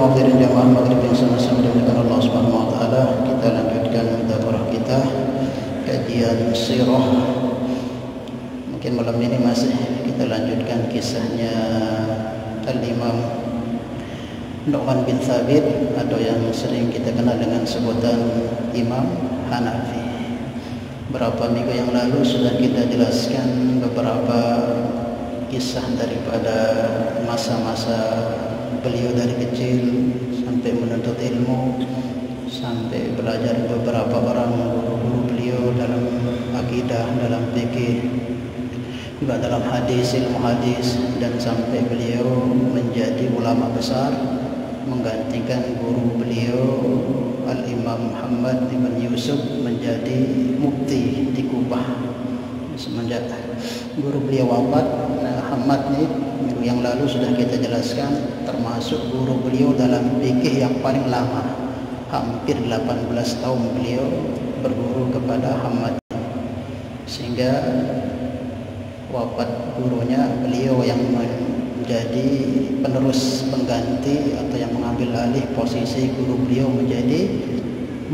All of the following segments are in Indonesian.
hadirin jamaah maghrib yang sama-sama dimuliakan Allah Subhanahu wa taala, kita lanjutkan mudzakarah kita kajian sirah. Mungkin malam ini masih kita lanjutkan kisahnya Al-Imam Nu'man bin Thabit atau yang sering kita kenal dengan sebutan Imam Hanafi. Beberapa minggu yang lalu sudah kita jelaskan beberapa kisah daripada masa-masa beliau dari kecil sampai menuntut ilmu, sampai belajar beberapa orang guru-guru beliau dalam akidah, dalam fikih, juga dalam hadis, ilmu hadis, dan sampai beliau menjadi ulama besar menggantikan guru beliau Al-Imam Muhammad ibn Yusuf menjadi mufti di Kubah. Semenjak guru beliau wafat, Muhammad ini minggu yang lalu sudah kita jelaskan termasuk guru beliau dalam fikih yang paling lama, hampir 18 tahun beliau berguru kepada Muhammad, sehingga wafat gurunya beliau yang menjadi penerus pengganti atau yang mengambil alih posisi guru beliau menjadi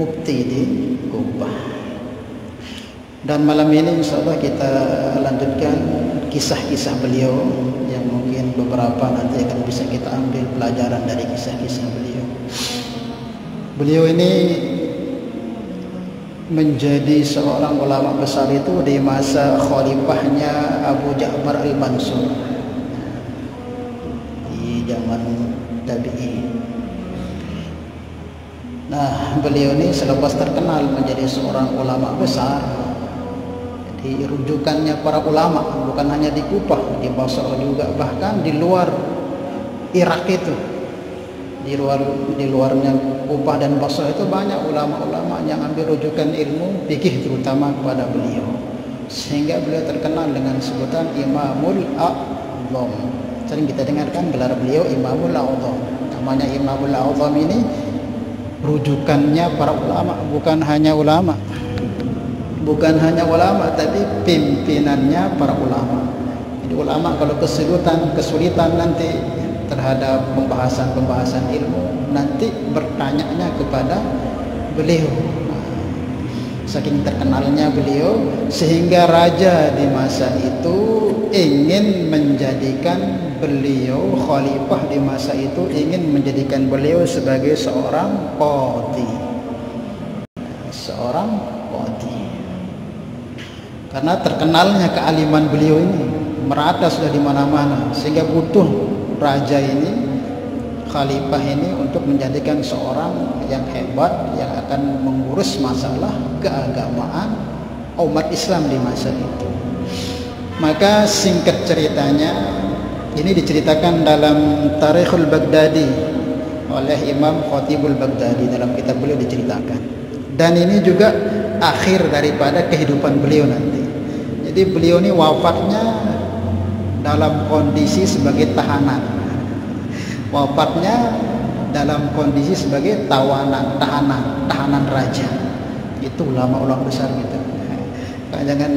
mufti di Kubah. Dan malam ini insyaallah kita lanjutkan kisah-kisah beliau yang mungkin beberapa nanti akan bisa kita ambil pelajaran dari kisah-kisah beliau. Beliau ini menjadi seorang ulama besar itu di masa khalifahnya Abu Ja'far Al-Mansur di zaman tabi'in. Nah, beliau ini selepas terkenal menjadi seorang ulama besar, jadi rujukannya para ulama bukan hanya di Kufah, di Basra juga, bahkan di luar Irak itu, di luarnya Kufah dan Basra itu banyak ulama-ulama yang ambil rujukan ilmu fikih terutama kepada beliau, sehingga beliau terkenal dengan sebutan Imamul A'zam. Sering kita dengarkan gelar beliau Imamul A'zam. Namanya Imamul A'zam ini rujukannya para ulama, bukan hanya ulama, tapi pimpinannya para ulama. Jadi ulama kalau kesulitan nanti terhadap pembahasan ilmu, nanti bertanyanya kepada beliau. Saking terkenalnya beliau, sehingga raja di masa itu ingin menjadikan beliau, khalifah di masa itu ingin menjadikan beliau sebagai seorang qadhi. Karena terkenalnya kealiman beliau ini merata sudah di mana-mana, sehingga butuh raja ini, khalifah ini untuk menjadikan seorang yang hebat yang akan mengurus masalah keagamaan umat Islam di masa itu. Maka singkat ceritanya, ini diceritakan dalam Tarikhul Baghdadi oleh Imam Khatibul Baghdadi, dalam kitab beliau diceritakan. Dan ini juga akhir daripada kehidupan beliau nanti. Jadi beliau ini wafatnya dalam kondisi sebagai tahanan. Wafatnya dalam kondisi sebagai tahanan raja. Itu ulama-ulama besar gitu. Jangan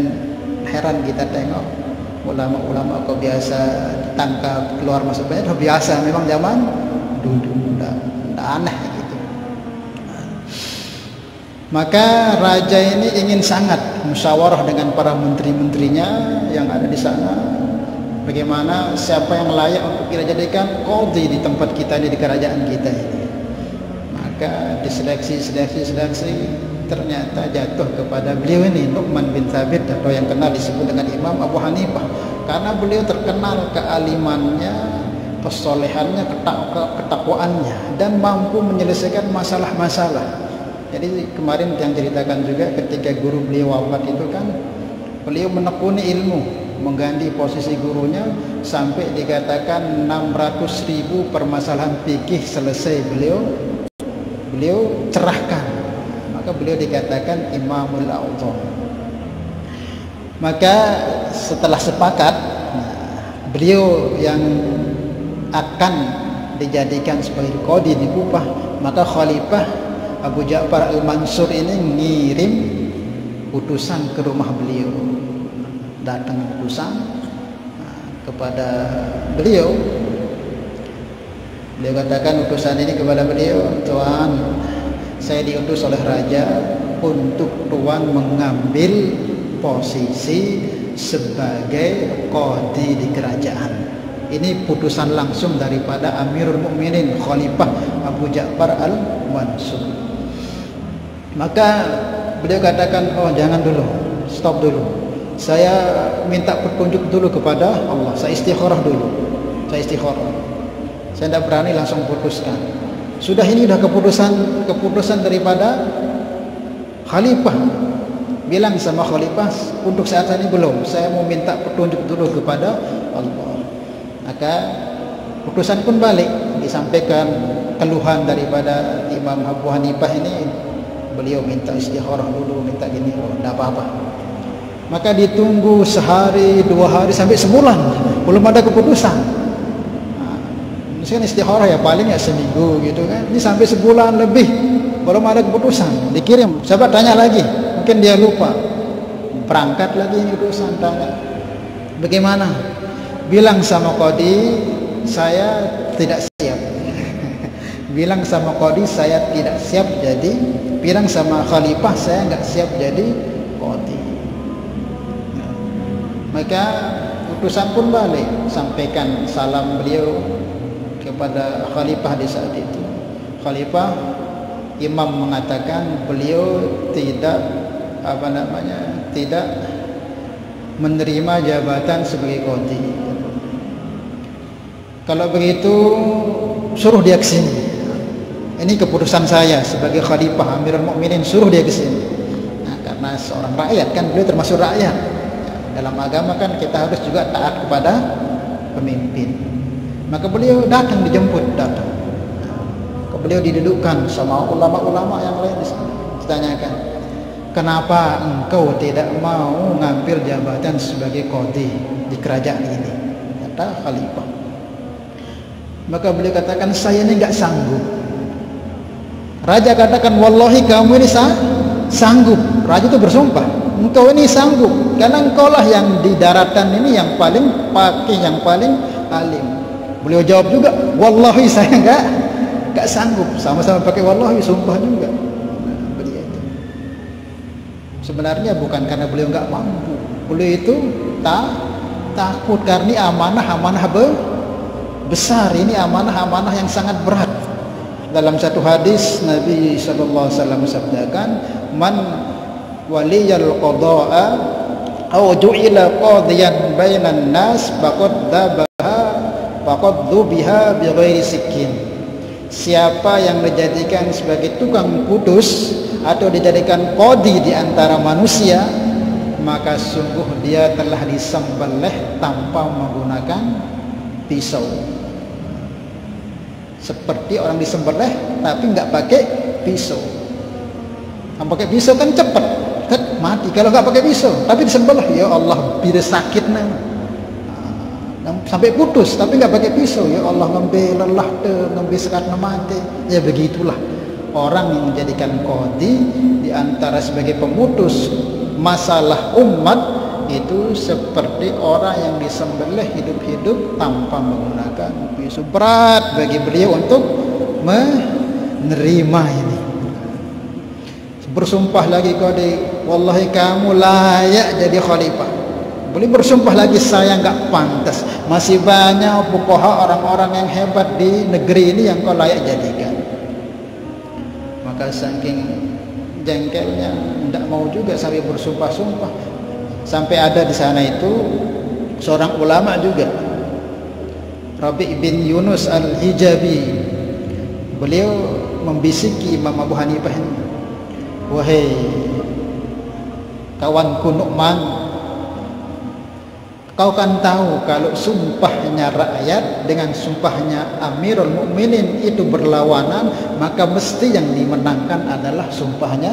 heran kita tengok ulama-ulama kok biasa ditangkap keluar masuk penjara, biasa memang zaman dulu, enggak aneh gitu. Maka raja ini ingin sangat musyawarah dengan para menteri-menterinya yang ada di sana, bagaimana siapa yang layak untuk kita jadikan qadhi di tempat kita ini, di kerajaan kita ini. Maka diseleksi, ternyata jatuh kepada beliau ini, Nu'man bin Thabit, atau yang kenal disebut dengan Imam Abu Hanifah, karena beliau terkenal kealimannya, kesolehannya, ketakwaannya, dan mampu menyelesaikan masalah-masalah. Jadi kemarin yang ceritakan juga ketika guru beliau wafat itu kan, beliau menekuni ilmu, mengganti posisi gurunya, sampai dikatakan 600.000 permasalahan fikih selesai beliau cerahkan. Maka beliau dikatakan Imamul A'zam. Maka setelah sepakat, beliau yang akan dijadikan sebagai qadhi di Kufah, maka khalifah Abu Ja'far Al-Mansur ini ngirim utusan ke rumah beliau. Datang utusan kepada beliau Beliau katakan utusan ini kepada beliau, Tuan, saya diutus oleh raja untuk Tuan mengambil posisi sebagai qadi di kerajaan. Ini putusan langsung daripada Amirul Mukminin Khalifah Abu Ja'far Al-Mansur. Maka beliau katakan, oh jangan dulu, stop dulu, saya minta petunjuk dulu kepada Allah, saya istikharah dulu, saya tidak berani langsung putuskan. Sudah ini sudah keputusan daripada Khalifah. Bilang sama Khalifah, untuk saat ini belum, saya mau minta petunjuk dulu kepada Allah. Maka putusan pun balik, disampaikan keluhan daripada Imam Abu Hanifah ini. Beliau minta istikharah dulu, minta gini, oh tidak apa-apa. Maka ditunggu sehari, 2 hari, sampai sebulan belum ada keputusan. Kan istikharah ya paling ya seminggu gitu kan. Ini sampai sebulan lebih belum ada keputusan. Dikirim, sahabat tanya lagi, mungkin dia lupa. Berangkat lagi ini utusan tanya, bagaimana? Bilang sama qadi saya tidak siap. Bilang sama qadi saya tidak siap jadi, bilang sama khalifah saya enggak siap jadi qadi. Maka utusan pun balik, sampaikan salam beliau kepada khalifah di saat itu. Khalifah imam mengatakan beliau tidak tidak menerima jabatan sebagai qadi. Kalau begitu suruh dia ke sini. Ini keputusan saya sebagai khalifah Amirul Mukminin, suruh dia ke sini. Nah, karena seorang rakyat kan, beliau termasuk rakyat. Dalam agama kan kita harus juga taat kepada pemimpin. Maka beliau datang, dijemput, datang. Beliau didudukkan sama ulama-ulama yang lain. Ditanyakan, kenapa engkau tidak mau ngambil jabatan sebagai qadi di kerajaan ini? Kata khalifah. Maka beliau katakan, saya ini enggak sanggup. Raja katakan, wallahi kamu ini sanggup. Raja itu bersumpah, engkau ini sanggup, karena engkau lah yang di daratan ini yang paling fakih, yang paling alim. Beliau jawab juga, wallahi saya enggak sanggup. Sama-sama pakai wallahi, sumpah juga. Beliau itu sebenarnya bukan karena beliau enggak mampu. Beliau itu takut karena ini amanah besar. Ini amanah yang sangat berat. Dalam satu hadis Nabi sallallahu alaihi wasallam sabdakan, man waliyal qada'a aw ju'ila qadiyan bainan nas faqad dhubiha bighairi sikin. Siapa yang dijadikan sebagai tukang putus atau dijadikan qadi di antara manusia, maka sungguh dia telah disembelih tanpa menggunakan pisau. Seperti orang disembelih tapi enggak pakai pisau. Yang pakai pisau kan cepat, mati. Kalau enggak pakai pisau tapi disembelih, ya Allah, bila sakit sampai putus tapi enggak pakai pisau, ya Allah, ngambil lelah ngambil sekat mati. Ya begitulah orang yang menjadikan qadi di antara sebagai pemutus masalah umat, itu seperti orang yang disembelih hidup-hidup tanpa menggunakan pisau. Berat bagi beliau untuk menerima ini. Bersumpah lagi qadi, wallahi kamu layak jadi khalifah. Boleh bersumpah lagi, saya enggak pantas. Masih banyak fuqaha, orang-orang yang hebat di negeri ini yang kau layak jadikan. Maka saking jengkelnya tidak mau juga sampai bersumpah-sumpah. Sampai ada di sana itu seorang ulama juga, Rabi' bin Yunus Al-Hijabi. Beliau membisiki Imam Abu Hanifah ini, wahai kawanku Nu'man, kau kan tahu kalau sumpahnya rakyat dengan sumpahnya Amirul Mukminin itu berlawanan, maka mesti yang dimenangkan adalah sumpahnya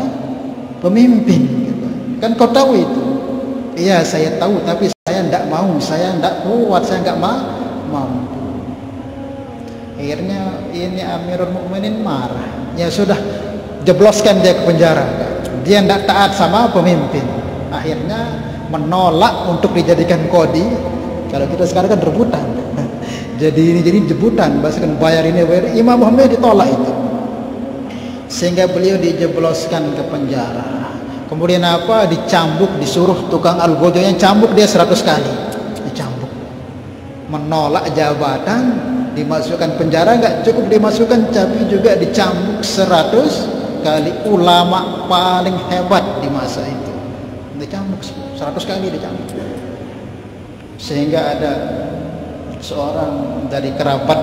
pemimpin. Kan kau tahu itu? Iya, saya tahu, tapi saya tidak mau, saya tidak kuat, saya tidak mampu. Akhirnya ini Amirul Mukminin marah. Ya sudah, jebloskan dia ke penjara. Dia tidak taat sama pemimpin. Akhirnya menolak untuk dijadikan qadi. Kalau kita sekarang kan rebutan. jadi jebutan, bahkan bayar ini bayar. Imam Muhammad ditolak itu, sehingga beliau dijebloskan ke penjara. Kemudian apa? Dicambuk, disuruh tukang algojo yang cambuk dia 100 kali, dicambuk. Menolak jabatan, dimasukkan penjara, nggak cukup dimasukkan, tapi juga dicambuk 100 kali. Ulama paling hebat di masa itu dicambuk 100 kali, dicambuk. Sehingga ada seorang dari kerabat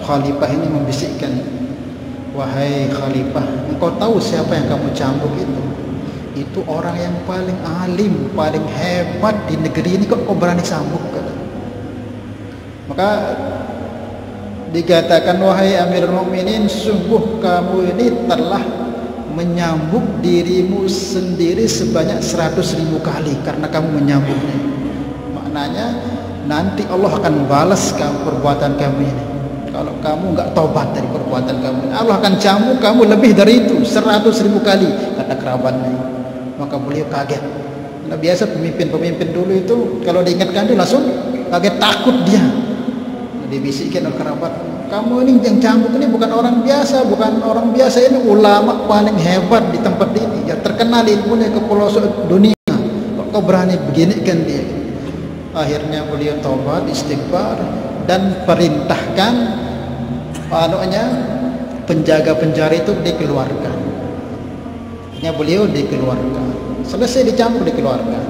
khalifah ini membisikkan, wahai khalifah, engkau tahu siapa yang kamu cambuk itu? Itu orang yang paling alim, paling hebat di negeri ini, kok kau berani cambuk? Maka dikatakan, wahai Amirul Mukminin, sungguh kamu ini telah menyambuk dirimu sendiri sebanyak 100.000 kali karena kamu menyambuknya. Maknanya nanti Allah akan balas perbuatan kamu ini. Kalau kamu nggak tobat dari perbuatan kamu, Allah akan cambuk kamu lebih dari itu 100.000 kali, kata kerabatnya. Maka beliau kaget. Nah, biasa pemimpin-pemimpin dulu itu kalau diingatkan dia langsung kaget, takut dia. Dibisikin oleh kerabat, kamu ini yang cambuk ini bukan orang biasa, ini ulama paling hebat di tempat ini, yang terkenal ilmunya ke pelosok dunia. Kok kau berani beginikan dia? Akhirnya beliau taubat, istighfar, dan perintahkan penjaga penjara itu dikeluarkan. Akhirnya beliau dikeluarkan. Selesai dicambuk, dikeluarkan.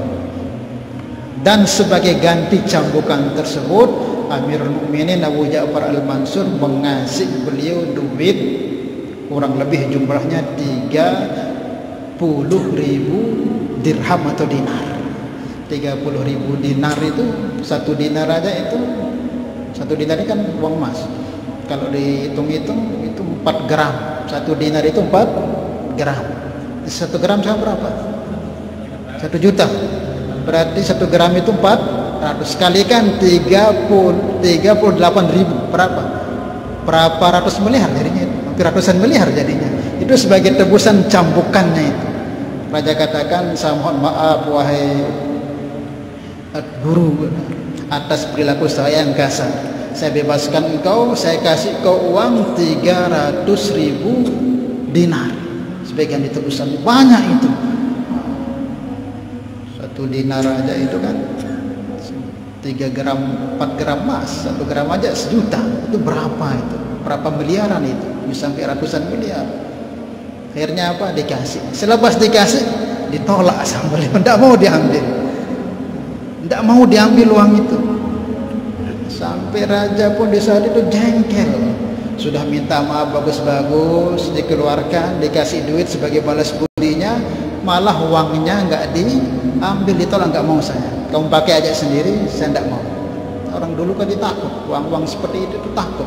Dan sebagai ganti cambukan tersebut, Amirul Mukminin Abu Ja'far Al-Mansur mengasih beliau duit kurang lebih jumlahnya 30.000 dirham atau dinar. 30.000 dinar itu, 1 dinar aja itu, 1 dinar ini kan uang emas. Kalau dihitung-hitung itu 4 gram. 1 dinar itu 4 gram. 1 gram sama berapa? 1 juta. Berarti 1 gram itu 400 kalikan 38.000 berapa ratus miliar jadinya itu, hampir ratusan miliar jadinya. Itu sebagai tebusan cambukannya itu. Raja katakan, saya mohon maaf wahai guru atas perilaku saya yang kasar. Saya bebaskan engkau, saya kasih kau uang 300.000 dinar sebagian ditebusan. Banyak itu. 1 dinar aja itu kan 3 gram, 4 gram emas, 1 gram aja 1 juta. Itu berapa itu? Berapa miliaran itu? Bisa sampai ratusan miliar. Akhirnya apa? Dikasih. Selepas dikasih, ditolak sama beliau. Tidak mau diambil. Tidak mau diambil uang itu. Sampai raja pun di saat itu jengkel. Sudah minta maaf bagus-bagus, dikeluarkan, dikasih duit sebagai balas budinya, malah uangnya nggak diambil, ditolak. Nggak mau saya. Kamu pakai aja sendiri, saya tidak mau. Orang dulu kan ditakut, uang-uang seperti itu takut.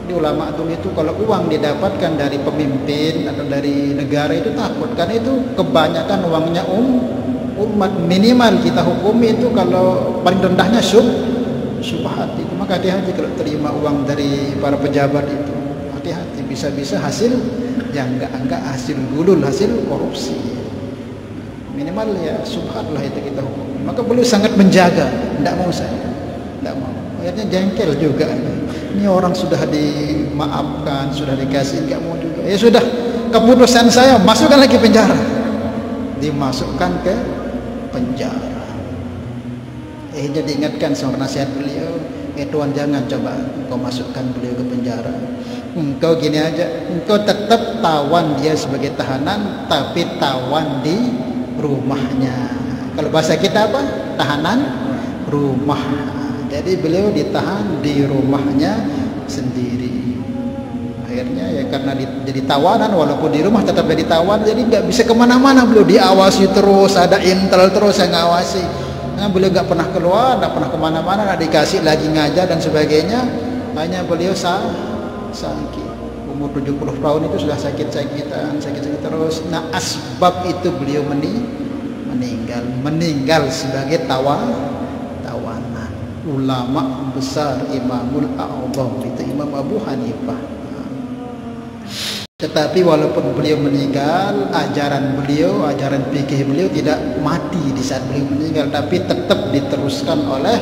Jadi ulama dulu itu kalau uang didapatkan dari pemimpin atau dari negara itu takut, karena itu kebanyakan uangnya umat. Minimal kita hukumi itu kalau paling rendahnya syubhat itu. Maka hati-hati kalau terima uang dari para pejabat itu, hati-hati, bisa-bisa hasil yang enggak hasil gulul, hasil korupsi. Minimal ya syubhat lah itu kita hukum. Maka beliau sangat menjaga, tidak mau saya, tidak mau. Akhirnya jengkel juga. Ini orang sudah dimaafkan, sudah dikasih, nggak mau juga. Ya sudah, keputusan saya masukkan lagi penjara. Dimasukkan ke penjara. Akhirnya diingatkan sama nasihat beliau, Tuan jangan coba kau masukkan beliau ke penjara. Engkau gini aja, engkau tetap tawan dia sebagai tahanan, tapi tawan di rumahnya. Kalau bahasa kita apa? Tahanan rumah. Jadi beliau ditahan di rumahnya sendiri. Akhirnya ya karena jadi tawanan, walaupun di rumah tetap jadi tawan, jadi nggak bisa kemana-mana. Beliau diawasi terus, ada intel terus yang ngawasi. Nah, beliau nggak pernah keluar, nggak pernah kemana-mana, nggak dikasih lagi ngajar dan sebagainya. Hanya beliau sakit. Umur 70 tahun itu sudah sakit-sakitan terus. Nah, asbab itu beliau meninggal sebagai tawanan. Ulama besar, Imamul A'zam itu Imam Abu Hanifah. Tetapi walaupun beliau meninggal, ajaran fikih beliau tidak mati di saat beliau meninggal, tapi tetap diteruskan oleh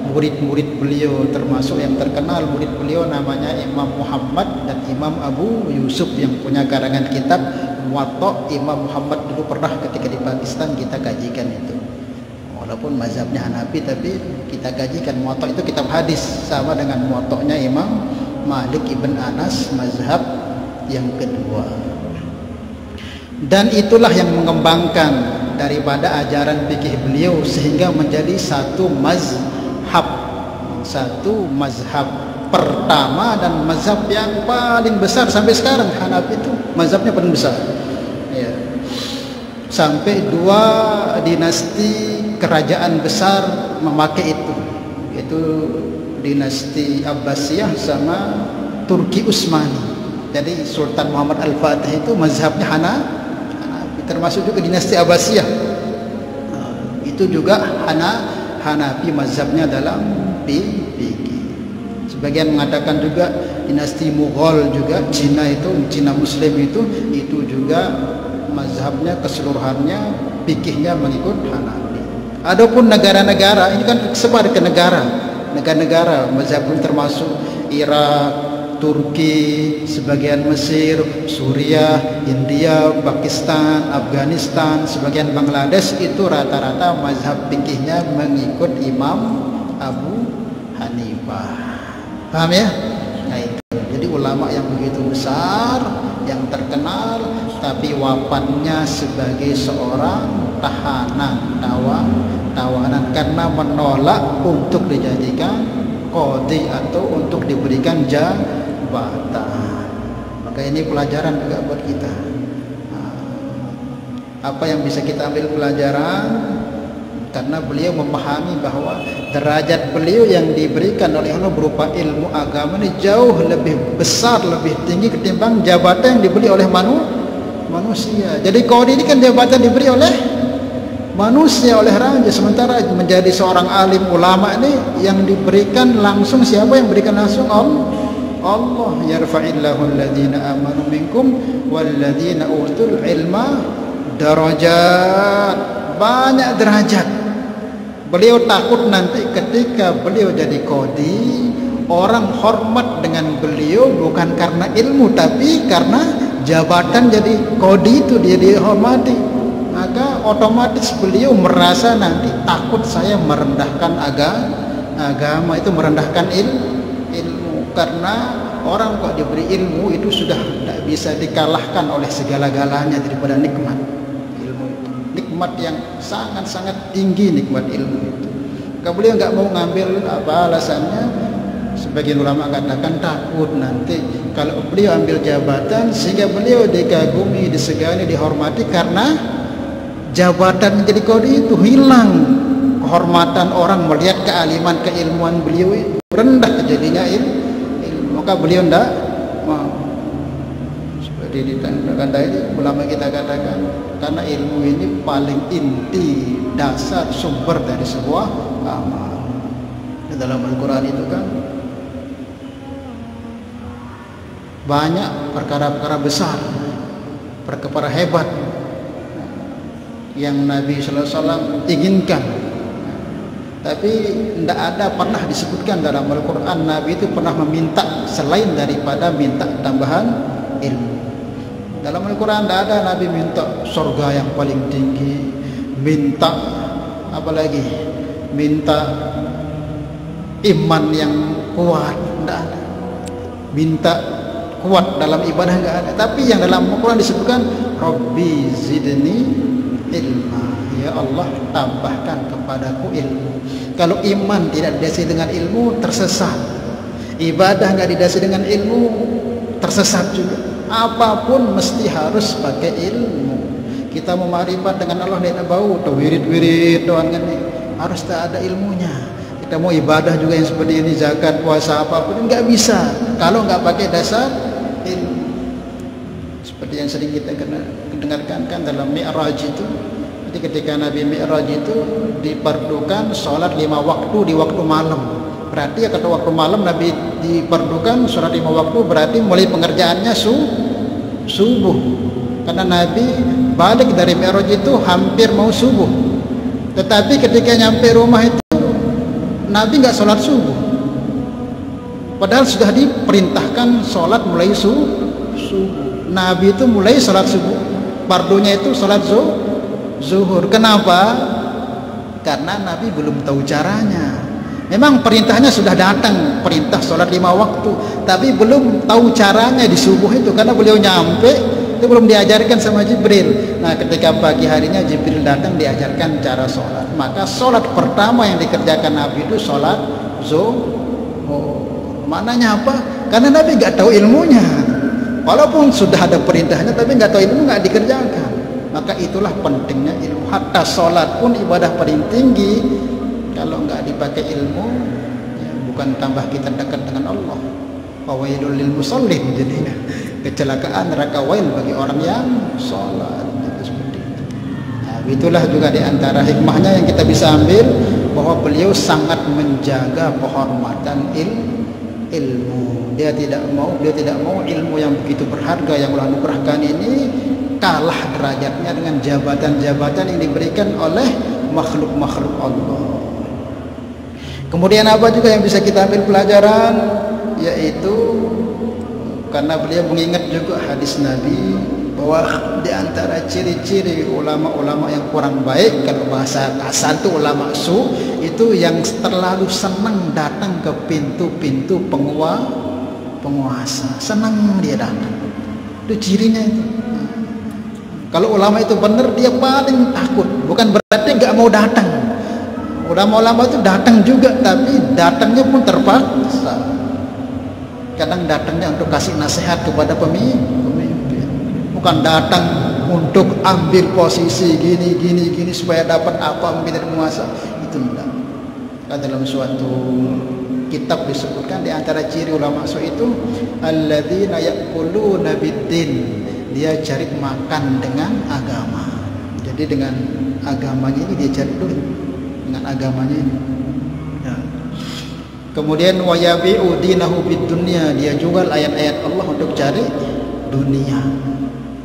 murid-murid beliau, termasuk yang terkenal murid beliau namanya Imam Muhammad dan Imam Abu Yusuf yang punya karangan kitab Muwatta. Imam Muhammad dulu pernah ketika di Pakistan kita kajikan itu, walaupun mazhabnya Hanafi tapi kita kajikan. Muwatta itu kitab hadis, sama dengan Muwatta'nya Imam Malik ibn Anas, mazhab yang kedua. Dan itulah yang mengembangkan daripada ajaran fikih beliau sehingga menjadi satu mazhab pertama dan mazhab yang paling besar sampai sekarang. Hanafi itu mazhabnya paling besar ya. Sampai 2 dinasti kerajaan besar memakai itu, yaitu dinasti Abbasiyah sama Turki Utsmani. Jadi Sultan Muhammad Al-Fatih itu mazhabnya Hanafi, termasuk juga dinasti Abbasiyah itu juga Hanafi mazhabnya dalam fikih. Sebagian mengatakan juga dinasti Mughal juga, Cina Muslim itu juga mazhabnya keseluruhannya fikihnya mengikut Hanafi. Adapun negara-negara ini kan sebar ke negara-negara mazhab termasuk Irak, Turki, sebagian Mesir, Suriah, India, Pakistan, Afghanistan, sebagian Bangladesh, itu rata-rata mazhab fikihnya mengikut Imam Abu Hanifah. Paham ya? Nah itu. Jadi ulama yang begitu besar, yang terkenal, tapi wafatnya sebagai seorang tahanan karena menolak untuk dijadikan qadhi atau untuk diberikan jabatan. Maka ini pelajaran juga buat kita. Apa yang bisa kita ambil pelajaran? Karena beliau memahami bahwa derajat beliau yang diberikan oleh Allah berupa ilmu agama ini jauh lebih besar, lebih tinggi ketimbang jabatan yang diberi oleh manusia. Jadi qadhi ini kan jabatan diberi oleh manusia, oleh raja, sementara menjadi seorang alim ulama ini yang diberikan langsung siapa? Yang berikan langsung Allah. Yarfa'illahu alladhina amanu minkum walladhina utul ilma darajat. Banyak derajat. Beliau takut nanti ketika beliau jadi qadhi, orang hormat dengan beliau bukan karena ilmu tapi karena jabatan jadi qadhi itu dia dihormati. Maka otomatis beliau merasa nanti takut saya merendahkan agama itu, merendahkan ilmu. Karena orang kok diberi ilmu itu sudah tidak bisa dikalahkan oleh segala-galanya daripada nikmat ilmu itu. Nikmat yang sangat-sangat tinggi nikmat ilmu itu. Maka beliau nggak mau ngambil apa alasannya. Sebagian ulama katakan takut nanti kalau beliau ambil jabatan sehingga beliau dikagumi, disegani, dihormati karena jabatan menjadi qadhi itu hilang kehormatan orang melihat kealiman, keilmuan beliau itu rendah jadinya ilmu. Maka beliau tidak mau. Seperti ditandai tadi ulama kita katakan karena ilmu ini paling inti, dasar, sumber dari sebuah amal. Di dalam Al-Quran itu kan banyak perkara-perkara besar, perkara hebat yang Nabi Sallallahu Alaihi Wasallam inginkan, tapi tidak ada pernah disebutkan dalam Al-Quran Nabi itu pernah meminta selain daripada minta tambahan ilmu. Dalam Al-Quran tidak ada Nabi minta surga yang paling tinggi, minta apalagi, minta iman yang kuat, tidak ada. Minta kuat dalam ibadah tidak ada. Tapi yang dalam Al-Quran disebutkan Rabbi zidni ilma, ya Allah tambahkan kepadaku ilmu. Kalau iman tidak didasari dengan ilmu tersesat, ibadah nggak didasari dengan ilmu tersesat juga. Apapun mesti harus pakai ilmu. Kita mau ma'rifat dengan Allah tidak bau atau wirid-wirid doang kan, harus tak ada ilmunya. Kita mau ibadah juga yang seperti ini, zakat, puasa, apapun nggak bisa kalau nggak pakai dasar ilmu. Seperti yang sering kita dengarkan kan dalam Mi'raj itu. Jadi ketika Nabi Mi'raj itu diperdukan sholat 5 waktu di waktu malam. Berarti ya kata waktu malam Nabi diperdukan sholat 5 waktu, berarti mulai pengerjaannya subuh. Karena Nabi balik dari Mi'raj itu hampir mau subuh. Tetapi ketika nyampe rumah itu Nabi nggak sholat subuh, padahal sudah diperintahkan sholat mulai subuh. Nabi itu mulai sholat subuh, fardunya itu sholat zuhur. Kenapa? Karena Nabi belum tahu caranya. Memang perintahnya sudah datang, perintah sholat 5 waktu, tapi belum tahu caranya di subuh itu, karena beliau nyampe itu belum diajarkan sama Jibril. Nah, ketika pagi harinya Jibril datang diajarkan cara sholat. Maka sholat pertama yang dikerjakan Nabi itu sholat zuhur. Maknanya apa? Karena Nabi nggak tahu ilmunya. Walaupun sudah ada perintahnya, tapi nggak tahu ilmu, nggak dikerjakan. Maka itulah pentingnya ilmu. Hatta sholat pun ibadah paling tinggi, kalau nggak dipakai ilmu, ya bukan tambah kita dekat dengan Allah. Fawailul lil musallin, jadinya kecelakaan neraka wail bagi orang yang sholat. Itu seperti itu. Nah, itulah juga diantara hikmahnya yang kita bisa ambil, bahwa beliau sangat menjaga kehormatan ilmu. Dia tidak mau ilmu yang begitu berharga yang Allah anugerahkan ini kalah derajatnya dengan jabatan-jabatan yang diberikan oleh makhluk-makhluk Allah. Kemudian apa juga yang bisa kita ambil pelajaran, yaitu karena beliau mengingat juga hadis Nabi bahwa di antara ciri-ciri ulama-ulama yang kurang baik, kalau bahasa kasar itu ulama su, itu yang terlalu senang datang ke pintu-pintu penguasa. Senang dia datang. Itu cirinya itu. Kalau ulama itu benar, dia paling takut. Bukan berarti nggak mau datang. Ulama-ulama itu datang juga, tapi datangnya pun terpaksa. Kadang datangnya untuk kasih nasihat kepada pemimpin, bukan datang untuk ambil posisi gini supaya dapat apa menjadi penguasa. Itu enggak. Karena dalam suatu kitab disebutkan di antara ciri ulama su itu alladzina yaquluna biddin, dia cari makan dengan agama. Jadi dengan agamanya ini dia cari duit, dengan agamanya ini. Ya. Kemudian wayabi'u dinahu bid dunya, dia jual ayat-ayat Allah untuk cari dunia.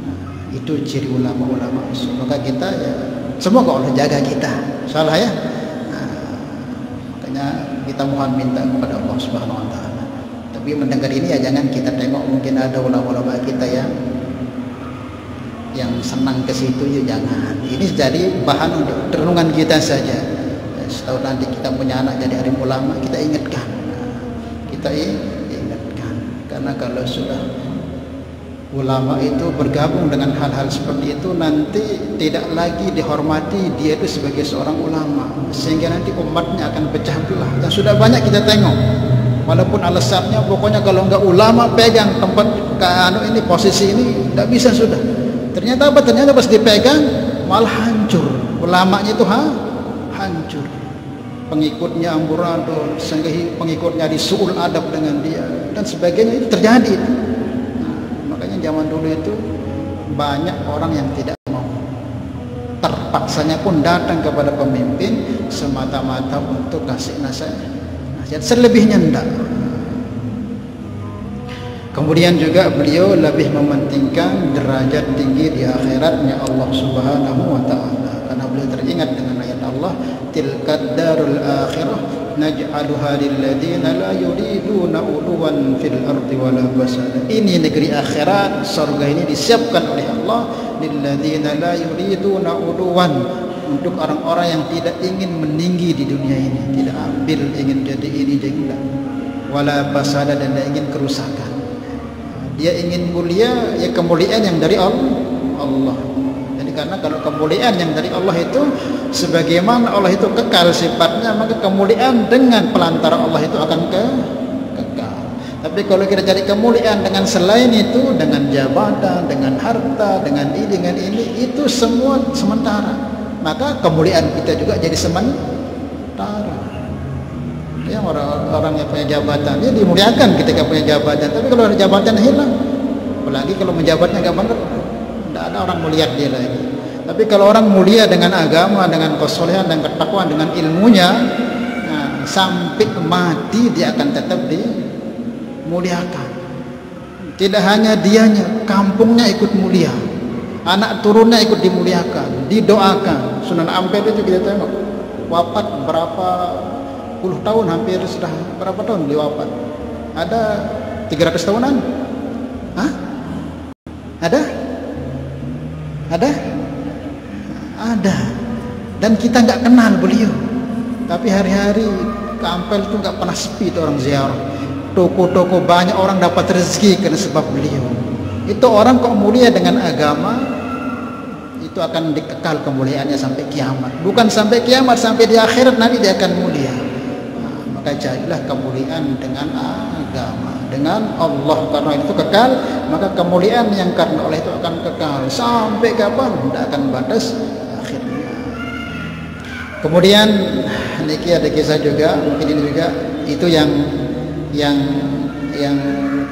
Nah, itu ciri ulama-ulama. Maka kita ya, semoga Allah jaga kita. Salah ya. Nah, makanya kita mohon minta kepada Allah Subhanahu wa taala. Tapi mendengar ini ya jangan kita tengok mungkin ada ulama-ulama kita yang senang ke situ, ya jangan. Ini jadi bahan untuk renungan kita saja. Setahun nanti kita punya anak jadi alim ulama, kita ingatkan. Karena kalau sudah ulama itu bergabung dengan hal-hal seperti itu, nanti tidak lagi dihormati dia itu sebagai seorang ulama, sehingga nanti umatnya akan pecah belah. Dan sudah banyak kita tengok, walaupun alasannya pokoknya kalau enggak ulama pegang tempat ini posisi ini tidak bisa sudah. Ternyata apa? Ternyata pas dipegang malah hancur. Ulamanya itu hancur. Pengikutnya amburadul, sehingga pengikutnya disuul adab dengan dia dan sebagainya. Itu terjadi. Nah, makanya zaman dulu itu banyak orang yang tidak mau, terpaksanya pun datang kepada pemimpin semata-mata untuk kasih nasihat. Selebihnya enggak. Kemudian juga beliau lebih mementingkan derajat tinggi di akhiratnya Allah Subhanahu wa taala, karena beliau teringat dengan ayat Allah, tilkad darul akhirah naj'aluha lil ladzina la yuriduna uluwan fil ardi wala fasada. Ini negeri akhirat, surga ini disiapkan oleh Allah lil ladzina la yuriduna uluwan, untuk orang-orang yang tidak ingin meninggi di dunia ini, tidak ambil ingin jadi ini jadi wala fasada, dan tidak ingin kerusakan. Dia ingin mulia, ya kemuliaan yang dari Allah. Jadi karena kalau kemuliaan yang dari Allah itu sebagaimana Allah itu kekal sifatnya, maka kemuliaan dengan pelantara Allah itu akan kekal. Tapi kalau kita cari kemuliaan dengan selain itu, dengan jabatan, dengan harta, dengan ini, itu semua sementara. Maka kemuliaan kita juga jadi sementara. Ya, orang yang punya jabatan dia dimuliakan ketika punya jabatan, tapi kalau ada jabatan hilang, apalagi kalau menjabatnya nggak benar, tidak ada orang melihat dia lagi. Tapi kalau orang mulia dengan agama, dengan kesolehan dan ketakwaan, dengan ilmunya, nah, sampai mati dia akan tetap dimuliakan. Tidak hanya dianya, kampungnya ikut mulia, anak turunnya ikut dimuliakan, didoakan. Sunan Ampel itu kita tengok wafat berapa tahun, hampir sudah berapa tahun beliau wafat? Ada 300 tahunan? Hah? Ada? Ada. Dan kita nggak kenal beliau, tapi hari-hari ke Ampel itu nggak pernah sepi itu orang ziarah. Toko-toko banyak, orang dapat rezeki karena sebab beliau. Itu orang kok mulia dengan agama, itu akan dikekal kemuliaannya sampai kiamat. Bukan sampai kiamat, sampai di akhirat nanti dia akan mulia. Maka jadilah kemuliaan dengan agama, dengan Allah, karena itu kekal. Maka kemuliaan yang karena oleh itu akan kekal sampai kapan? Tidak akan batas akhirnya. Kemudian niki ada kisah juga, mungkin ini juga itu yang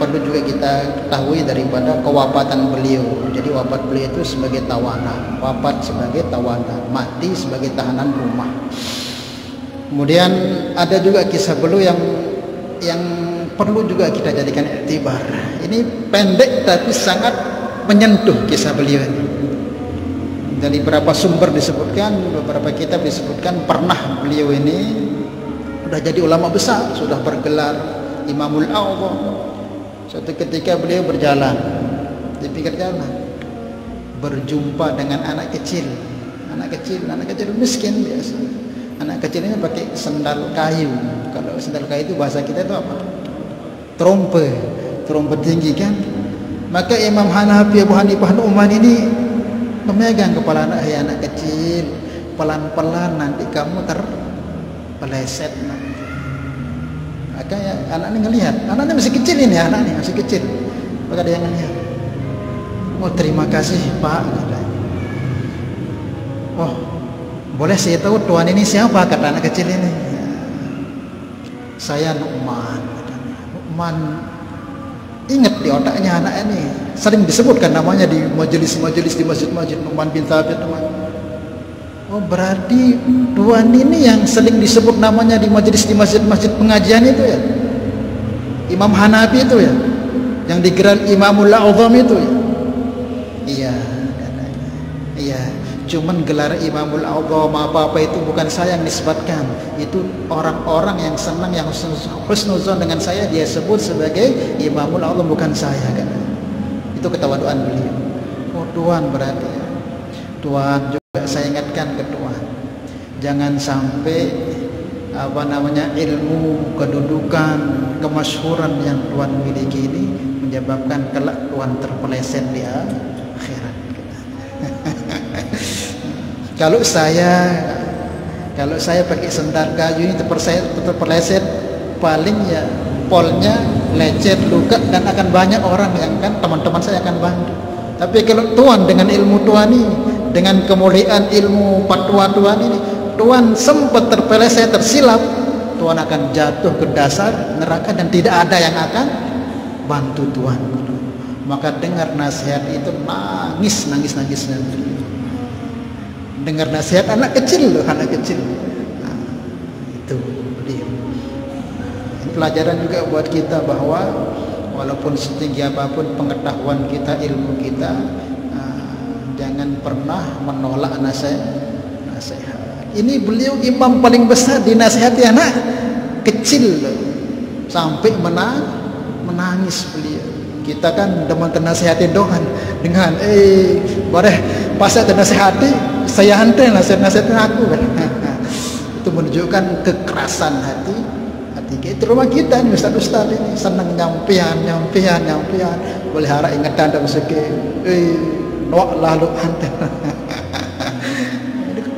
perlu juga kita ketahui daripada kewafatan beliau. Jadi wafat beliau itu sebagai tawanan, wafat sebagai tawanan, mati sebagai tahanan rumah. Kemudian ada juga kisah beliau yang perlu juga kita jadikan iktibar. Ini pendek tapi sangat menyentuh kisah beliau ini. Dari beberapa sumber disebutkan, beberapa kitab disebutkan pernah beliau ini sudah jadi ulama besar, sudah bergelar Imamul A'zam. Suatu ketika beliau berjalan di pinggir jalan, berjumpa dengan anak kecil miskin biasa. Anak kecil ini pakai sendal kayu. Kalau sendal kayu itu bahasa kita itu apa? Trompe tinggi kan. Maka Imam Hanafi, Abu Hanifah, Nu'man ini memegang kepala anak kecil, pelan-pelan nanti kamu terpeleset nanti. Maka ya, anaknya ngelihat, anaknya masih kecil ini, anaknya masih kecil. Maka dia ngelihat, oh terima kasih Pak, katanya. Oh boleh saya tahu tuan ini siapa, kata anak kecil ini. Ya, saya Nu'man, katanya. Nu'man, ingat di otaknya anak ini sering disebutkan namanya di majelis-majelis di masjid-masjid, Nu'man bin Thabit. Oh berarti tuan ini yang sering disebut namanya di majelis di masjid-masjid pengajian itu ya, Imam Hanafi itu ya, yang digelar Imamul A'zam itu ya. Iya katanya. Iya, cuman gelar Imamul A'zam apa-apa itu bukan saya yang nisbatkan, itu orang-orang yang senang, yang husnuzon dengan saya, dia sebut sebagai Imamul A'zam, bukan saya katanya. Itu ketawaduan beliau. Oh tuan berarti ya. Tuan juga saya ingatkan ke tuan, jangan sampai ilmu, kedudukan, kemasyhuran yang tuan miliki ini menyebabkan kelak tuan terpeleset di akhirat. Kalau saya pakai sendal kayu ini terpeleset, paling ya polnya lecet, luka, dan akan banyak orang yang kan teman-teman saya akan bantu. Tapi kalau tuan dengan ilmu tuan ini, dengan kemuliaan ilmu fatwa tuan ini, tuan sempat terpeleset, tersilap, tuan akan jatuh ke dasar neraka dan tidak ada yang akan bantu tuan. Maka dengar nasihat itu nangis. Dengar nasihat anak kecil loh, anak kecil. Nah, itu dia. Ini pelajaran juga buat kita bahwa walaupun setinggi apapun pengetahuan kita, ilmu kita, jangan pernah menolak nasihat. Ini beliau imam paling besar dinasihati anak kecil loh, sampai menangis beliau. Kita kan demen nasihatin doang dengan boleh pas saya nasihati, saya hantar nasihatin aku kan. Itu menunjukkan kekerasan hati kita. Rumah kita ini ustaz-ustaz ini senang nyampian. Boleh harap ingatan dan segi nok lalu hantar.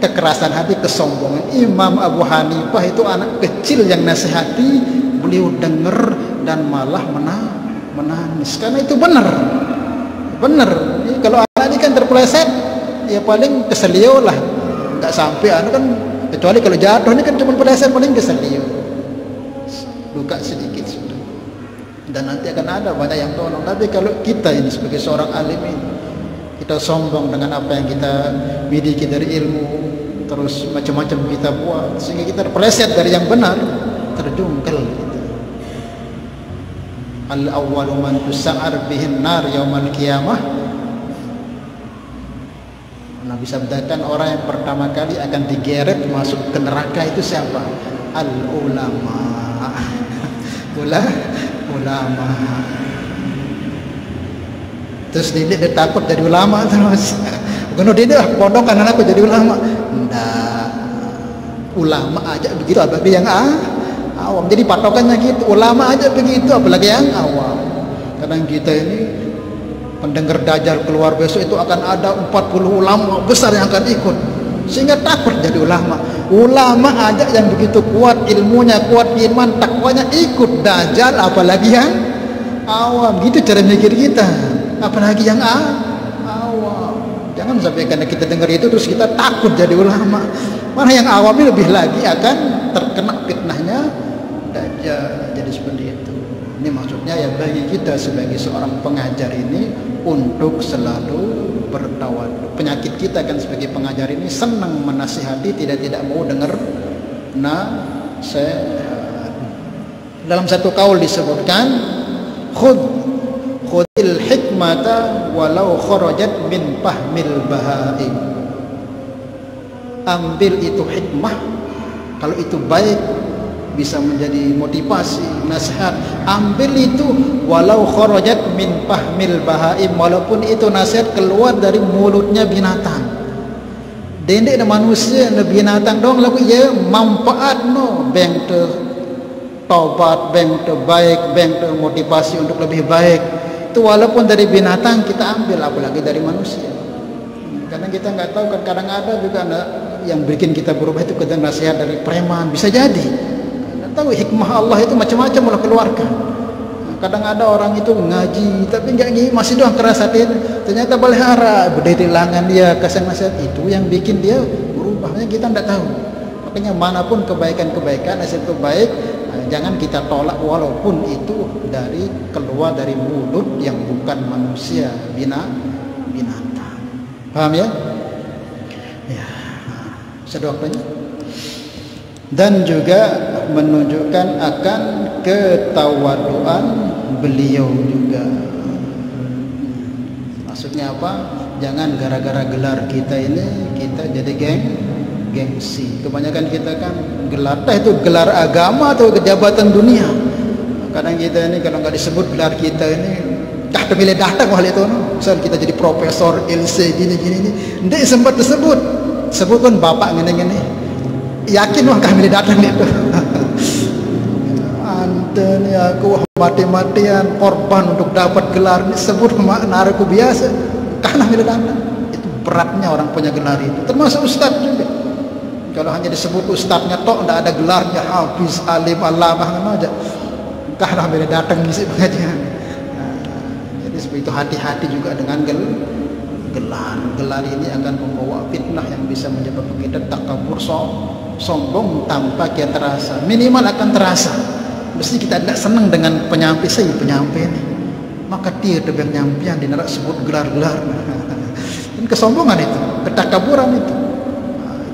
Kekerasan hati, kesombongan. Imam Abu Hanifah itu anak kecil yang nasihati, beliau dengar dan malah menangis karena itu benar. Ini kalau anak ini kan terpeleset, ya paling keselio lah, nggak sampai kan, kecuali kalau jatuh ini kan cuma peleset, paling keselio, luka sedikit sudah, dan nanti akan ada banyak yang tolong. Tapi kalau kita ini sebagai seorang alim ini, kita sombong dengan apa yang kita miliki dari ilmu, terus macam-macam kita buat sehingga kita terpeleset dari yang benar, terjungkel gitu. Al-awwalu man tusa'ar bihin nar yaumal qiyamah. Nabi sabdakan orang yang pertama kali akan digeret masuk ke neraka itu siapa? al-ulama. Ulama. Terus dia takut jadi ulama terus. Bukan dia pondokan anakku jadi ulama. Enggak. Ulama aja begitu, apalagi yang awam. Jadi patokannya gitu. Ulama aja begitu, apalagi yang awam. Kadang kita ini pendengar Dajjal keluar besok itu akan ada 40 ulama besar yang akan ikut. Sehingga takut jadi ulama. Ulama aja yang begitu kuat ilmunya, kuat iman, takwanya ikut Dajjal, apalagi yang awam. Gitu cara mikir kita. Apalagi yang awam. Jangan sampai karena kita dengar itu terus kita takut jadi ulama. Mana yang awam lebih lagi akan terkena fitnahnya Dajjal. Jadi seperti itu. Ini maksudnya ya bagi kita sebagai seorang pengajar ini untuk selalu bertawadhu. Penyakit kita kan sebagai pengajar ini senang menasihati, tidak mau dengar nasihat. Dalam satu kaul disebutkan khudil hikmata walau kharajat min fahmil bahaim. Ambil itu hikmah, kalau itu baik bisa menjadi motivasi, nasihat. Ambil itu walau kharajat min fahmil bahaim, walaupun itu nasihat keluar dari mulutnya binatang. Dendek na manusia na binatang dong lagu ya manfaat no, beng te tobat, beng te baik, beng te motivasi untuk lebih baik. Itu walaupun dari binatang kita ambil, apalagi dari manusia. Karena kita nggak tahu kan, kadang ada juga yang bikin kita berubah itu kadang nasihat dari preman, bisa jadi. Tahu hikmah Allah itu macam-macam Allah keluarkan. Kadang ada orang itu ngaji tapi enggak masih doang keras hati, ternyata balihara berdiri langan dia kasih nasihat, itu yang bikin dia berubahnya kita enggak tahu. Makanya manapun kebaikan-kebaikan hasil itu baik, jangan kita tolak walaupun itu dari keluar dari mulut yang bukan manusia, binatang. Paham ya? Ya. Sudah waktunya. Dan juga menunjukkan akan ketawaduan beliau juga. Maksudnya apa? Jangan gara-gara gelar kita ini kita jadi gengsi. Kebanyakan kita kan gelar itu gelar agama atau jabatan dunia. Kadang kita ini kalau nggak disebut gelar kita ini milih datang wali itu. Misal kita jadi profesor LC gini. Ndek sempat disebut. Sebut kan bapak ngene-ngene. Yakin wah kami datang itu. Anten ya aku mati-matian korban untuk dapat gelar ini, sebut naraku biasa karena bila datang. Itu beratnya orang punya gelar itu, termasuk ustaz juga. Kalau hanya disebut ustaznya tok, tidak ada gelarnya hafiz, alim, allamah aja, karena bila datang ngisi pengajian. Jadi seperti itu, hati-hati juga dengan gelar ini akan membawa fitnah yang bisa menyebabkan kita takabur, sombong tanpa kita terasa. Minimal akan terasa. Mesti kita tidak senang dengan penyampai, saya penyampai ini, maka dia tebang nyampian di nerak sebut gelar-gelar. Dan kesombongan itu, ketakaburan itu,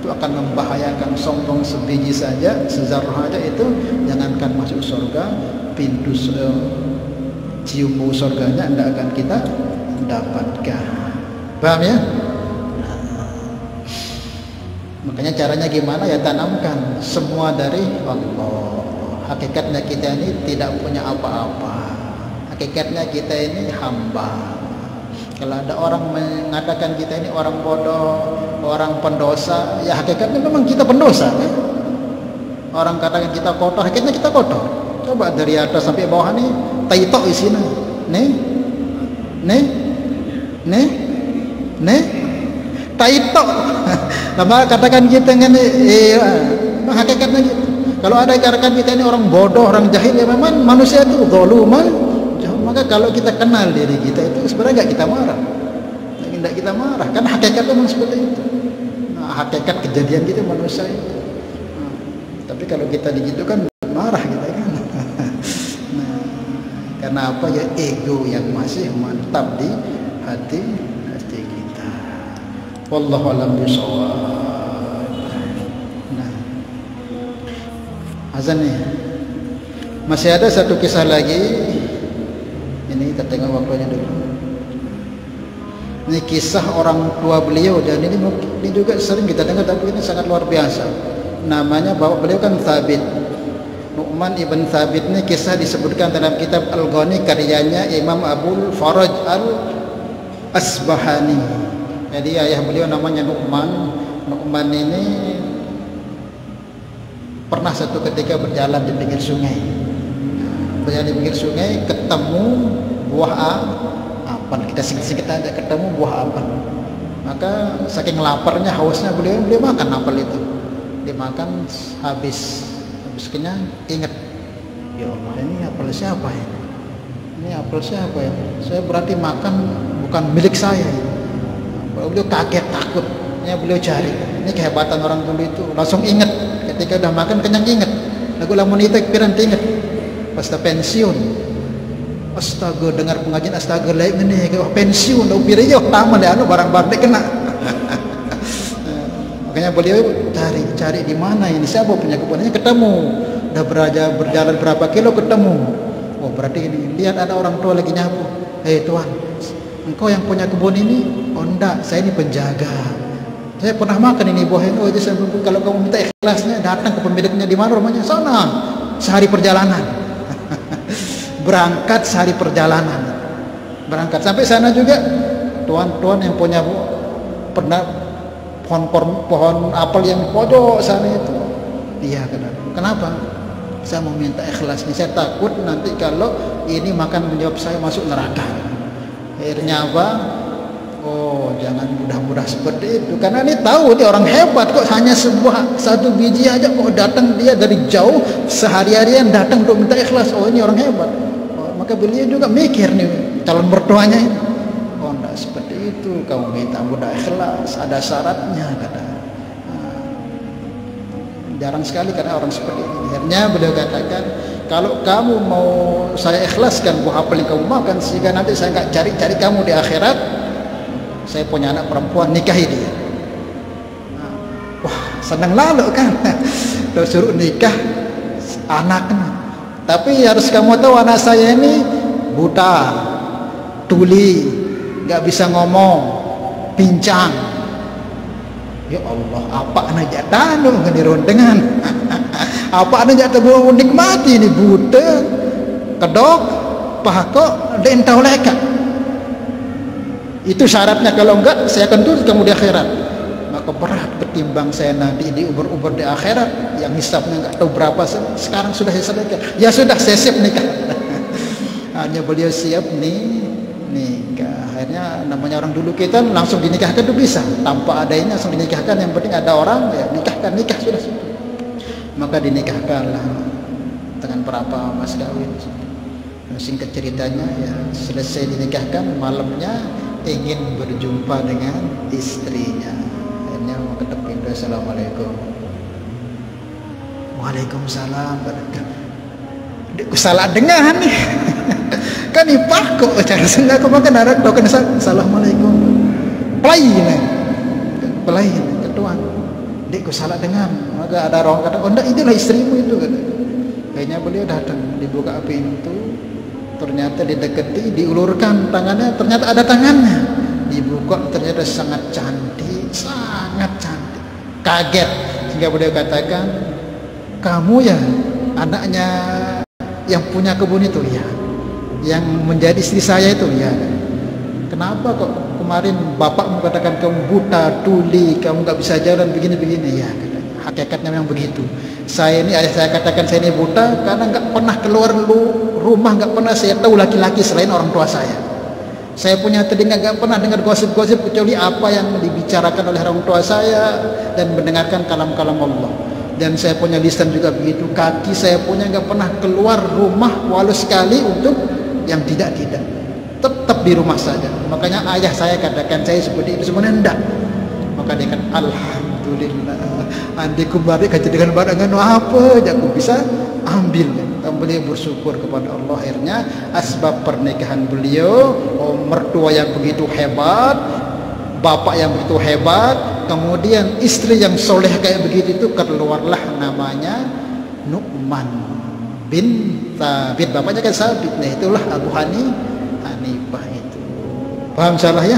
itu akan membahayakan. Sombong sebiji saja, sezarah saja itu, jangankan masuk surga, pintu cium bau surganya tidak akan kita dapatkan. Paham ya? Makanya caranya gimana ya, tanamkan semua dari Allah. Hakikatnya kita ini tidak punya apa-apa. Hakikatnya kita ini hamba. Kalau ada orang mengatakan kita ini orang bodoh, orang pendosa, ya hakikatnya memang kita pendosa kan? Orang katakan kita kotor, hakikatnya kita kotor. Coba dari atas sampai bawah nih, taitok isinya. Nih taitok. Lama katakan kita ini, hakikatnya gitu. Kalau ada katakan kita ini orang bodoh, orang jahil, ya memang manusia itu zaluman. Maka kalau kita kenal diri kita itu sebenarnya enggak kita marah. Enggak kita marah, karena hakikatnya memang seperti itu. Nah, hakikat kejadian kita manusia itu. Tapi kalau kita digitu kan marah kita kan. Nah, karena apa ya, ego yang masih mantap di hati kita. Wallahu a'lam bishawab. Azan nih. Masih ada satu kisah lagi. Ini kita tengok waktunya dulu. Ini kisah orang tua beliau, dan ini juga sering kita dengar, tapi ini sangat luar biasa. namanya bapak beliau kan Thabit. Nu'man ibn Thabit ini kisah disebutkan dalam kitab Al-Ghani karyanya Imam Abul Faraj Al-Asbahani. Jadi ayah beliau namanya Nu'man. Nu'man ini pernah satu ketika berjalan di pinggir sungai. Berjalan di pinggir sungai ketemu buah apel. Kita singkat-singkat aja, ketemu buah apel. Maka saking laparnya, hausnya beliau makan apel itu. Dia makan habis kenyang, ingat, ya Allah, ini apel siapa ya? Ini apel siapa ya? Saya berarti makan bukan milik saya ya. Beliau kaget, takut. Ini beliau cari. Ini kehebatan orang dulu itu. Langsung ingat ketika udah makan kenyang, ingat. Lagu lamun itu pikiran ingat. Pas pensiun, astaga, dengar pengajian astaga lain ini pensiun udah pirnya taman deh anu barang-barang kena. Makanya beliau cari di mana ini, siapa punya kebunnya, ketemu. Udah berjalan berapa kilo ketemu. Oh berarti ini, lihat ada orang tua lagi nyapu. Hei tuan, engkau yang punya kebun ini? Oh enggak, saya ini penjaga. Saya pernah makan ini buah ini. Oh jadi kalau kamu minta ikhlasnya datang ke pemiliknya, di mana rumahnya? Sana. Sehari perjalanan. Berangkat sehari perjalanan. Berangkat sampai sana juga tuan-tuan yang punya pernah pohon apel yang pojok sana itu. Iya, kenapa? Saya mau minta ikhlas nih. Saya takut nanti kalau ini makan menjawab saya masuk neraka. Akhirnya apa? Oh, jangan mudah-mudah seperti itu. Karena ini tahu dia orang hebat kok, hanya satu biji aja kok datang dia dari jauh sehari-harian datang untuk minta ikhlas. Oh, ini orang hebat. Oh, maka beliau juga mikir nih calon mertuanya ini. Oh, enggak seperti itu, kamu minta mudah ikhlas, ada syaratnya kata. Jarang sekali karena orang seperti ini. Akhirnya beliau katakan, kalau kamu mau saya ikhlaskan buah apel yang kamu makan, sehingga nanti saya nggak cari-cari kamu di akhirat, saya punya anak perempuan, nikahi dia. Wah, senang lalu kan. Terus suruh nikah anaknya. Tapi harus kamu tahu anak saya ini buta, tuli, nggak bisa ngomong, pincang. Ya Allah, apa anak jatah nggak dirondengan? Apa anak jatah mau nikmati ini buta, kedok, pahako, dan tahu leka. Itu syaratnya, kalau enggak saya akan tuntut kamu di akhirat. Maka berat ketimbang saya nanti diuber-uber di akhirat yang hisabnya nggak tahu berapa. Sekarang sudah saya selesaikan. Ya sudah, saya siap nikah. Hanya beliau siap nikah. Akhirnya namanya orang dulu kita langsung dinikahkan itu bisa, tanpa adanya langsung dinikahkan. Yang penting ada orang ya nikahkan, nikah sudah. Maka dinikahkanlah dengan berapa mas kawin. Singkat ceritanya ya selesai dinikahkan, malamnya ingin berjumpa dengan istrinya. Akhirnya mau ketemu pintu, assalamualaikum. Waalaikumsalam. Ku salah dengar nih. Kan ipah kok cara sengaja aku makan darah token assalamualaikum. Pelai ketuan. Dek ku salah dengar. Maka ada orang kata, "Oh enggak, itulah istrimu itu," kata. Kayaknya beliau datang, dibuka pintu. Ternyata didekati, diulurkan tangannya, ternyata ada tangannya. Dibuka, ternyata sangat cantik, sangat cantik. Kaget, sehingga beliau katakan, "Kamu ya anaknya yang punya kebun itu?" Ya. Yang menjadi istri saya itu? Ya. Kenapa kok kemarin bapakmu katakan kamu buta, tuli, kamu nggak bisa jalan begini-begini? Ya, hakikatnya memang begitu. Saya ini, ayah saya katakan saya ini buta karena nggak pernah keluar rumah, nggak pernah saya tahu laki-laki selain orang tua saya. Saya punya telinga nggak pernah dengar gosip-gosip kecuali apa yang dibicarakan oleh orang tua saya dan mendengarkan kalam-kalam Allah. Dan saya punya lisan juga begitu. Kaki saya punya nggak pernah keluar rumah walau sekali untuk yang tidak-tidak. Tetap di rumah saja. Makanya ayah saya katakan saya seperti itu sebenarnya enggak. Maka dia kan alhamdulillah. Andi kembali kaji dengan barangan apa aja aku bisa ambil. Dan beliau bersyukur kepada Allah. Akhirnya asbab pernikahan beliau, mertua yang begitu hebat, bapak yang begitu hebat, kemudian istri yang soleh kayak begitu, itu keluarlah namanya Nu'man bin Thabit. Bapaknya kan Sabit. Nah itulah Abu Hanifah itu. Paham salah ya?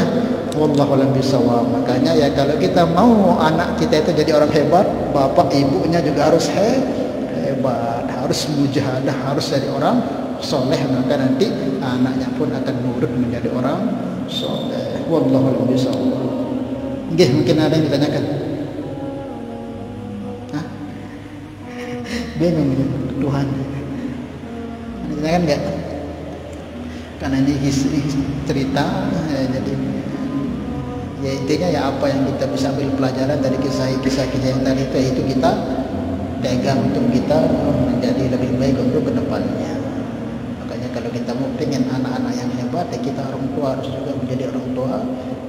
Wallahu a'lam bishawab. Makanya ya kalau kita mau anak kita itu jadi orang hebat, bapak ibunya juga harus hebat, harus mujahadah, harus jadi orang soleh, maka nanti anaknya pun akan nurut menjadi orang soleh. Wallahu a'lam bishawab. Nggih, mungkin ada yang ditanyakan. Hah? Bingung Tuhan. Ditanyakan enggak? Karena ini cerita jadi ya intinya ya apa yang kita bisa ambil pelajaran dari kisah-kisah yang tadi itu kita pegang untuk kita menjadi lebih baik untuk kedepannya. Makanya kalau kita mau pengen anak-anak yang hebat, ya kita orang tua harus juga menjadi orang tua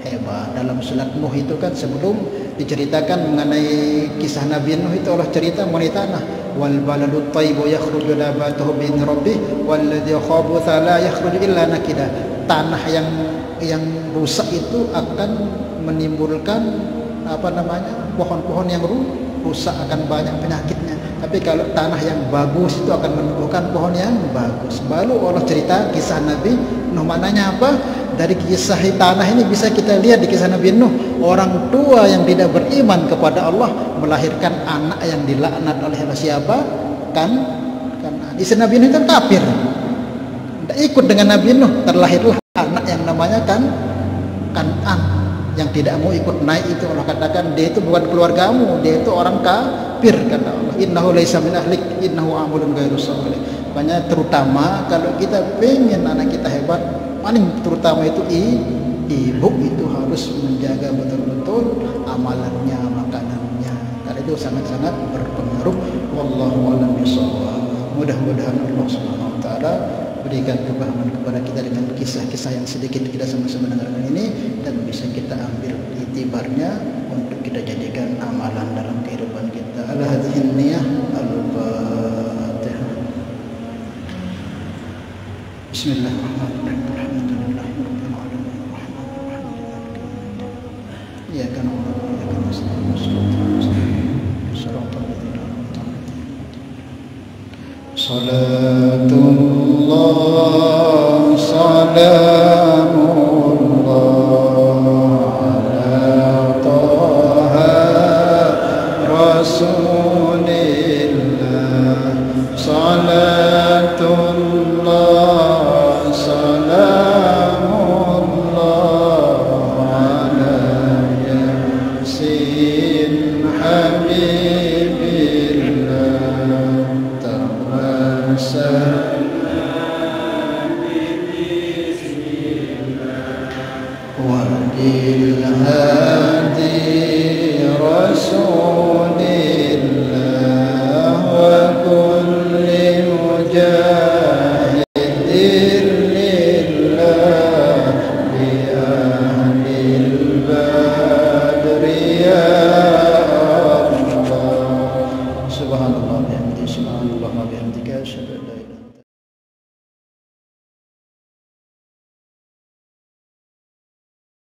hebat. Dalam surat Nuh itu kan sebelum diceritakan mengenai kisah Nabi Nuh itu Allah cerita mengenai tanah. Wal baladut thayyibu yakhruju nabatuhu bi rabbih walladzi khabutha la yakhruju illa nakida. Tanah yang rusak itu akan menimbulkan pohon-pohon yang rusak, akan banyak penyakitnya. Tapi kalau tanah yang bagus itu akan menumbuhkan pohon yang bagus. Baru Allah cerita kisah Nabi Nuh. Maknanya apa? Dari kisah tanah ini bisa kita lihat di kisah Nabi Nuh, orang tua yang tidak beriman kepada Allah melahirkan anak yang dilaknat oleh siapa? Kan istri Nabi Nuh itu kafir, tidak ikut dengan Nabi Nuh, terlahirlah anak yang namanya Kan'an, yang tidak mau ikut naik itu. Allah katakan dia itu bukan keluargamu, dia itu orang kafir, kata Allah. Innahu laisa min ahlik, innahu amalun ghairu salih. Makanya terutama kalau kita pengen anak kita hebat, paling terutama itu ibu itu harus menjaga betul-betul amalannya, makanannya, karena itu sangat-sangat berpengaruh. Wallahu a'lam bishawab. Mudah-mudahan Allah Subhanahu wa taala berikan kepahaman kepada kita dengan kisah-kisah yang sedikit kita sama-sama dengarkan ini, dan bisa kita ambil itibarnya untuk kita jadikan amalan dalam kehidupan kita. Al-hadhihi niyah al-Fatihah. Bismillahirrahmanirrahim. Alhamdulillahirabbil alamin. Iyyaka na'budu wa iyyaka nasta'in. Shiratal ladzina an'amta 'alaihim. Salatullah salamullah ala taha rasulillah. Salatullah salamullah ala yasin habibillah. Wahdil